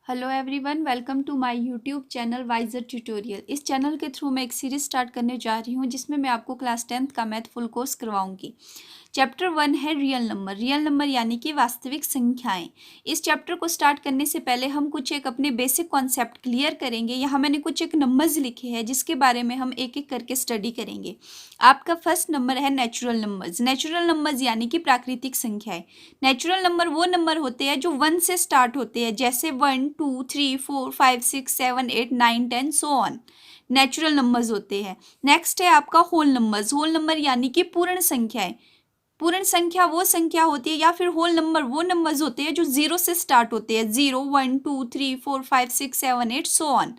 Hello everyone, welcome to my YouTube channel wiser tutorial. इस channel के through मैं एक सीरीज स्टार्ट करने जा रही हूँ जिसमें मैं आपको क्लास 10th का मैथ फुल कोर्स करवाऊंगी। चैप्टर 1 है रियल नंबर यानी कि वास्तविक संख्याएं। इस चैप्टर को स्टार्ट करने से पहले हम कुछ एक अपने बेसिक कॉन्सेप्ट क्लियर करेंगे। यहाँ मैंने कुछ एक नंबर्स लिखे हैं जिसके बारे में हम एक एक करके स्टडी करेंगे। आपका फर्स्ट नंबर है नेचुरल नंबर्स। नेचुरल नंबर्स यानी कि प्राकृतिक संख्याएं। नेचुरल नंबर वो नंबर होते हैं जो 1 से स्टार्ट होते हैं, जैसे 1 2 3 4 5 6 7 8 9 10 सो ऑन। नेचुरल नंबर्स होते हैं। नेक्स्ट है आपका होल नंबर्स। होल नंबर यानी कि पूर्ण संख्याएं। पूर्ण संख्या वो संख्या होती है या फिर होल नंबर वो नंबर्स होते हैं जो 0 से स्टार्ट होते हैं, 0 1 2 3 4 5 6 7 8 सो ऑन।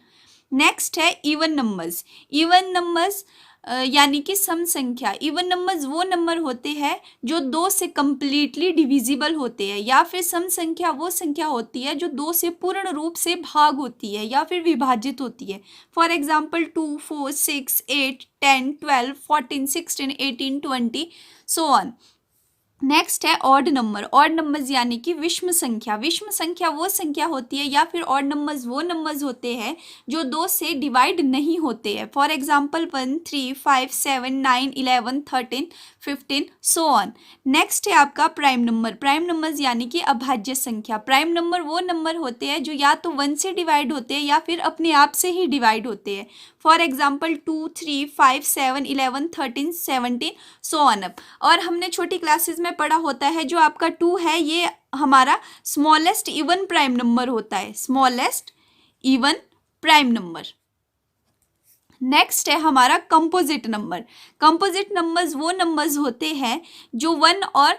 नेक्स्ट है इवन नंबर्स। इवन नंबर्स यानी कि सम संख्या। इवन नंबर्स वो नंबर होते हैं जो 2 से कंप्लीटली डिविजिबल होते हैं, या फिर सम संख्या वो संख्या होती है जो 2 से पूर्ण रूप से भाग होती है या फिर विभाजित होती है। For example 2 4 6 8 10 12 14 16 18 20 so on. Next है ऑड नंबर। ऑड नंबर्स यानी कि विषम संख्या। विषम संख्या वो संख्या होती है या फिर ऑड नंबर्स वो नंबर्स होते हैं जो 2 से डिवाइड नहीं होते हैं। For example 1 3 5 7 9 11 13 15 so on. Next है आपका प्राइम नंबर। प्राइम नंबर्स यानी कि अभाज्य संख्या। प्राइम नंबर वो नंबर होते हैं जो या तो 1 से डिवाइड होते हैं या फिर अपने आप से ही डिवाइड होते हैं। For example 2 3 5 7 11 13 17 so on up. और हमने छोटी क्लासेस में पढ़ा होता है जो आपका 2 है ये हमारा स्मॉलेस्ट इवन प्राइम नंबर होता है। Smallest even prime number. Next है हमारा कंपोजिट नंबर। कंपोजिट नंबर्स वो नंबर्स होते हैं जो 1 और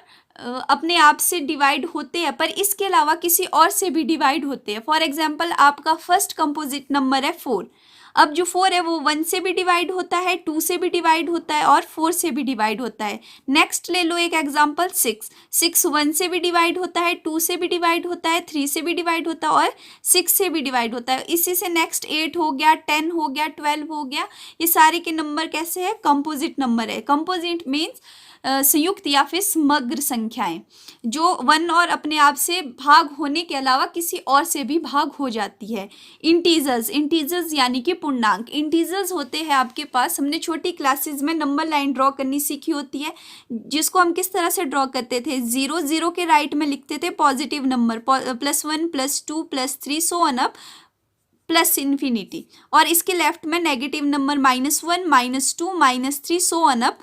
अपने आप से डिवाइड होते हैं पर इसके अलावा किसी और से भी डिवाइड होते हैं। फॉर एग्जाम्पल आपका फर्स्ट कंपोजिट नंबर है 4। अब जो 4 है वो 1 से भी डिवाइड होता है, 2 से भी डिवाइड होता है और 4 से भी डिवाइड होता है। नेक्स्ट ले लो एक एग्जांपल 6। 6 1 से भी डिवाइड होता है, 2 से भी डिवाइड होता है, 3 से भी डिवाइड होता है और 6 से भी डिवाइड होता है। इसी से नेक्स्ट 8 हो गया, 10 हो गया, 12 हो गया। ये सारे के नंबर कैसे है? कंपोजिट नंबर है। कंपोजिट मीन्स संयुक्त या फिर समग्र संख्याएं जो 1 और अपने आप से भाग होने के अलावा किसी और से भी भाग हो जाती है। इंटीजर्स। इंटीजर्स यानी कि पूर्णांक। इंटीजर्स होते हैं आपके पास, हमने छोटी क्लासेस में नंबर लाइन ड्रॉ करनी सीखी होती है जिसको हम किस तरह से ड्रॉ करते थे। 0 0 के राइट में लिखते थे positive number, +1 +2 +3 so on up plus infinity, और इसके लेफ्ट में negative number -1 -2 -3 so on up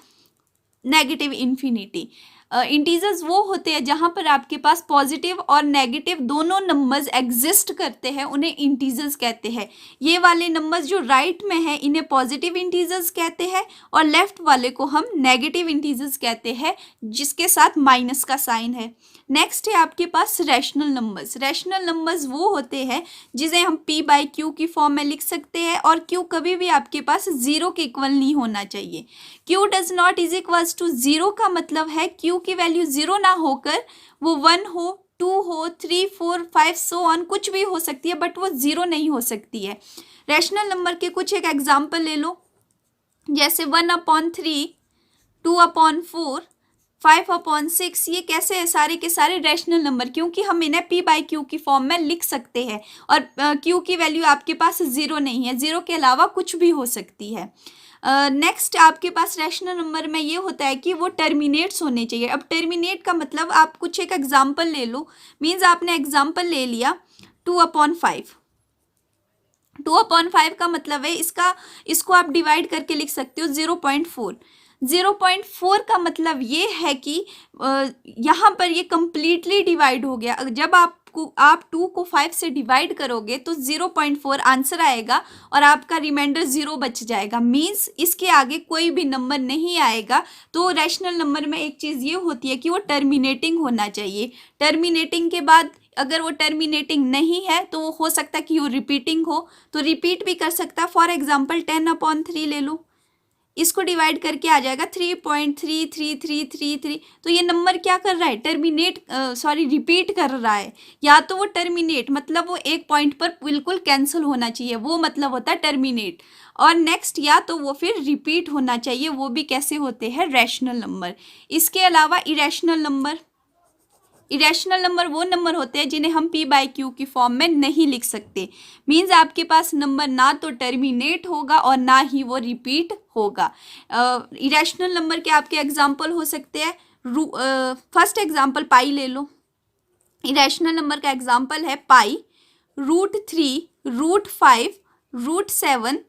negative infinity. Integers वो होते हैं जहां पर आपके पास पॉजिटिव और नेगेटिव दोनों नंबर्स एग्जिस्ट करते हैं, उन्हें इंटीजर्स कहते हैं। ये वाले नंबर्स जो राइट में है इन्हें पॉजिटिव इंटीजर्स कहते हैं और लेफ्ट वाले को हम नेगेटिव इंटीजर्स कहते हैं जिसके साथ माइनस का साइन है। नेक्स्ट है आपके पास रैशनल नंबर्स। रैशनल नंबर्स वो होते हैं जिसे हम p/q की फॉर्म में लिख सकते हैं और q कभी भी आपके पास 0 के इक्वल नहीं होना चाहिए। q does not is equals to 0 का मतलब है q की वैल्यू 0 ना होकर वो 1 हो, 2 हो, 3 4 5 सो ऑन कुछ भी हो सकती है, बट वो 0 नहीं हो सकती है। रैशनल नंबर के कुछ एक एग्जाम्पल ले लो, जैसे 1/3, 2/4, 5/6। ये कैसे है? सारे के सारे रैशनल नंबर, क्योंकि हम इन्हें p/q की फॉर्म में लिख सकते हैं और q की वैल्यू आपके पास 0 नहीं है, 0 के अलावा कुछ भी हो सकती है। नेक्स्ट आपके पास रैशनल नंबर में ये होता है कि वो टर्मिनेट्स होने चाहिए। अब टर्मिनेट का मतलब आप कुछ एक एग्जाम्पल ले लो, मीन्स आपने एग्जाम्पल ले लिया 2/5। 2/5 का मतलब है इसको आप डिवाइड करके लिख सकते हो 0.4। 0.4 का मतलब ये है कि यहाँ पर ये कंप्लीटली डिवाइड हो गया। जब आप 2 को 5 से डिवाइड करोगे तो 0.4 आंसर आएगा और आपका रिमाइंडर 0 बच जाएगा। मीन्स इसके आगे कोई भी नंबर नहीं आएगा। तो रैशनल नंबर में एक चीज़ ये होती है कि वो टर्मिनेटिंग होना चाहिए। टर्मिनेटिंग के बाद अगर वो टर्मिनेटिंग नहीं है तो वो हो सकता है कि वो रिपीटिंग हो, तो रिपीट भी कर सकता है। फॉर एग्जाम्पल 10/3 ले लो, इसको डिवाइड करके आ जाएगा 3.3333। तो ये नंबर क्या कर रहा है? रिपीट कर रहा है। या तो वो टर्मिनेट मतलब वो एक पॉइंट पर बिल्कुल कैंसिल होना चाहिए, वो मतलब होता है टर्मिनेट। और नेक्स्ट या तो वो फिर रिपीट होना चाहिए, वो भी कैसे होते हैं? Rational number. इसके अलावा इरेशनल नंबर। इरेशनल नंबर वो नंबर होते हैं जिन्हें हम p बाई क्यू की फॉर्म में नहीं लिख सकते। मीन्स आपके पास नंबर ना तो टर्मिनेट होगा और ना ही वो रिपीट होगा। इरेशनल नंबर के आपके एग्जाम्पल हो सकते हैं, फर्स्ट एग्जाम्पल पाई ले लो। इरेशनल नंबर का एग्जाम्पल है पाई, √3, √5, √7।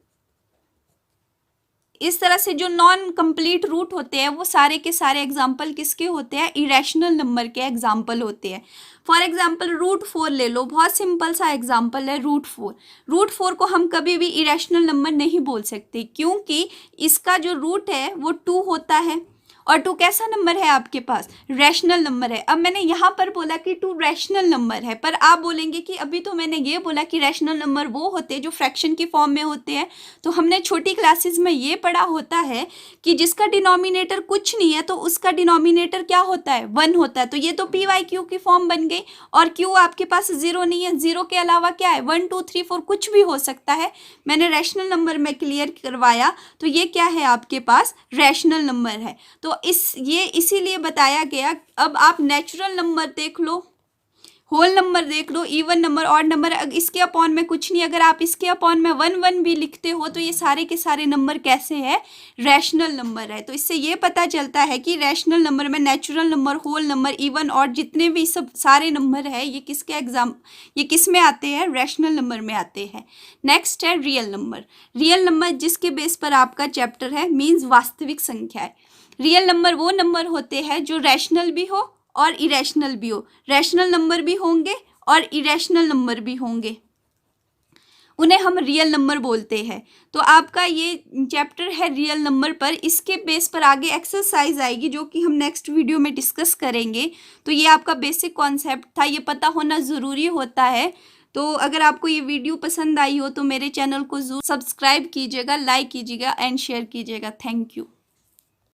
इस तरह से जो नॉन कंप्लीट रूट होते हैं वो सारे के सारे एग्जाम्पल किसके होते हैं? इरेशनल नंबर के एग्जाम्पल होते हैं। फॉर एग्जाम्पल √4 ले लो, बहुत सिंपल सा एग्जाम्पल है √4। √4 को हम कभी भी इरेशनल नंबर नहीं बोल सकते क्योंकि इसका जो रूट है वो 2 होता है और 2 कैसा नंबर है आपके पास? रैशनल नंबर है। अब मैंने यहाँ पर बोला कि 2 रैशनल नंबर है, पर आप बोलेंगे कि अभी तो मैंने ये बोला कि रैशनल नंबर वो होते हैं जो फ्रैक्शन की फॉर्म में होते हैं। तो हमने छोटी क्लासेस में ये पढ़ा होता है कि जिसका डिनोमिनेटर कुछ नहीं है तो उसका डिनोमिनेटर क्या होता है? 1 होता है। तो ये तो p/q की फॉर्म बन गई और q आपके पास 0 नहीं है, 0 के अलावा क्या है? 1 2 3 4 कुछ भी हो सकता है। मैंने रैशनल नंबर में क्लियर करवाया, तो ये क्या है आपके पास? रैशनल नंबर है। तो ये इसीलिए बताया गया। अब आप नेचुरल नंबर देख लो, होल नंबर देख लो, इवन नंबर, ऑड नंबर, इसके अपॉन में कुछ नहीं। अगर आप इसके अपॉन में 1 1 भी लिखते हो तो ये सारे के सारे नंबर कैसे है? रैशनल नंबर है। तो इससे ये पता चलता है कि रैशनल नंबर में natural number, whole number, even, odd जितने भी सब सारे नंबर है ये किस में आते हैं? रैशनल नंबर में आते हैं। नेक्स्ट है रियल नंबर। रियल नंबर जिसके बेस पर आपका चैप्टर है, मीन्स वास्तविक संख्या है। रियल नंबर वो नंबर होते हैं जो रैशनल भी हो और इरेशनल भी हो। रैशनल नंबर भी होंगे और इरेशनल नंबर भी होंगे, उन्हें हम रियल नंबर बोलते हैं। तो आपका ये चैप्टर है रियल नंबर पर। इसके बेस पर आगे एक्सरसाइज आएगी जो कि हम नेक्स्ट वीडियो में डिस्कस करेंगे। तो ये आपका बेसिक कॉन्सेप्ट था, ये पता होना ज़रूरी होता है। तो अगर आपको ये वीडियो पसंद आई हो तो मेरे चैनल को जरूर सब्सक्राइब कीजिएगा, लाइक कीजिएगा एंड शेयर कीजिएगा। Thank you.